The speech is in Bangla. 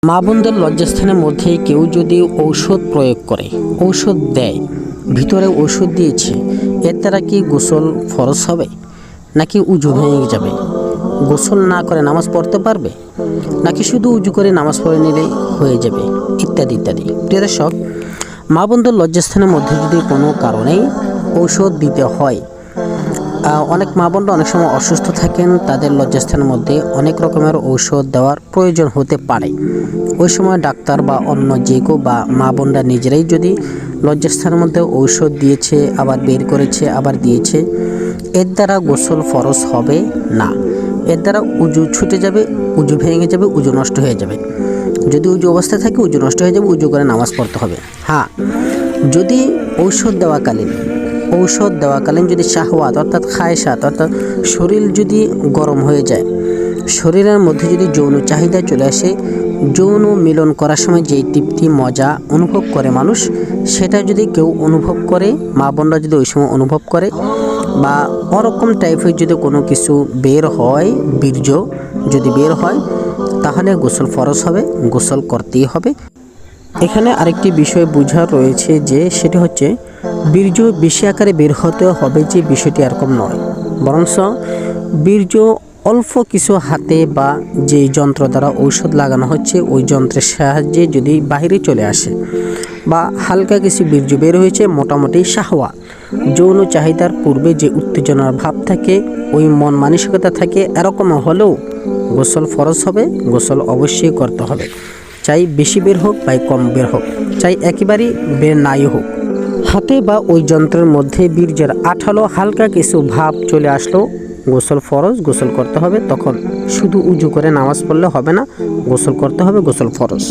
মা বোনদের লজ্জাস্থানের মধ্যে কেউ যদি ঔষধ প্রয়োগ করে, ঔষধ দেয়, ভিতরে ঔষধ দিয়েছে, এর দ্বারা কি গোসল ফরজ হবে নাকি উজু ভেঙে যাবে? গোসল না করে নামাজ পড়তে পারবে নাকি শুধু উজু করে নামাজ পড়ে নিলেই হয়ে যাবে, ইত্যাদি ইত্যাদি। প্রিয় দর্শক, মা বোনদের লজ্জাস্থানের মধ্যে যদি কোনো কারণেই ঔষধ দিতে হয়, অনেক মা বোনরা অনেক সময় অসুস্থ থাকেন, তাদের লজ্জাস্থানের মধ্যে অনেক রকমের ঔষধ দেওয়ার প্রয়োজন হতে পারে। ওই সময় ডাক্তার বা অন্য যে কেউ বা মা বোনরা নিজেরাই যদি লজ্জাস্থানের মধ্যে ঔষধ দিয়েছে, আবার বের করেছে, আবার দিয়েছে, এর দ্বারা গোসল ফরজ হবে না। এর দ্বারা উজু ছুটে যাবে, উজু ভেঙে যাবে, উজু নষ্ট হয়ে যাবে। যদি উজু অবস্থায় থাকে উজু নষ্ট হয়ে যাবে, উজু করে নামাজ পড়তে হবে। হ্যাঁ, যদি ঔষধ দেওয়াকালীন যদি শাহওয়াত অর্থাৎ খায়সাত অর্থাৎ শরীর যদি গরম হয়ে যায়, শরীরের মধ্যে যদি যৌন চাহিদা চলে আসে, যৌন মিলন করার সময় যেই তৃপ্তি মজা অনুভব করে মানুষ, সেটা যদি কেউ অনুভব করে, মা বোনরা যদি ওই সময় অনুভব করে, বা ওরকম টাইপের যদি কোনো কিছু বের হয়, বীর্য যদি বের হয়, তাহলে গোসল ফরজ হবে, গোসল করতেই হবে। এখানে আরেকটি বিষয় বোঝার রয়েছে যে সেটি হচ্ছে বীর্য বেশি আকারে বের হতে হবে, যে বিষয়টি এরকম নয়, বরঞ্চ বীর্য অল্প কিছু হাতে বা যে যন্ত্র দ্বারা ঔষধ লাগানো হচ্ছে ওই যন্ত্রের সাহায্যে যদি বাহিরে চলে আসে, বা হালকা কিছু বীর্য বের হয়েছে, মোটামুটি শাহওয়া যৌন চাহিদার পূর্বে যে উত্তেজনার ভাব থাকে, ওই মন মানসিকতা থাকে, এরকম হলেও গোসল ফরজ হবে, গোসল অবশ্যই করতে হবে। চাই বেশি বের হোক বা কম বের হোক, চাই একেবারেই বের নাই হোক, হাতে বা ওই যন্ত্রের মধ্যে বীর্যের আঠালো হালকা কিছু ভাব চলে আসলো, গোসল ফরজ, গোসল করতে হবে। তখন শুধু উজু করে নামাজ পড়লে হবে না, গোসল করতে হবে, গোসল ফরজ।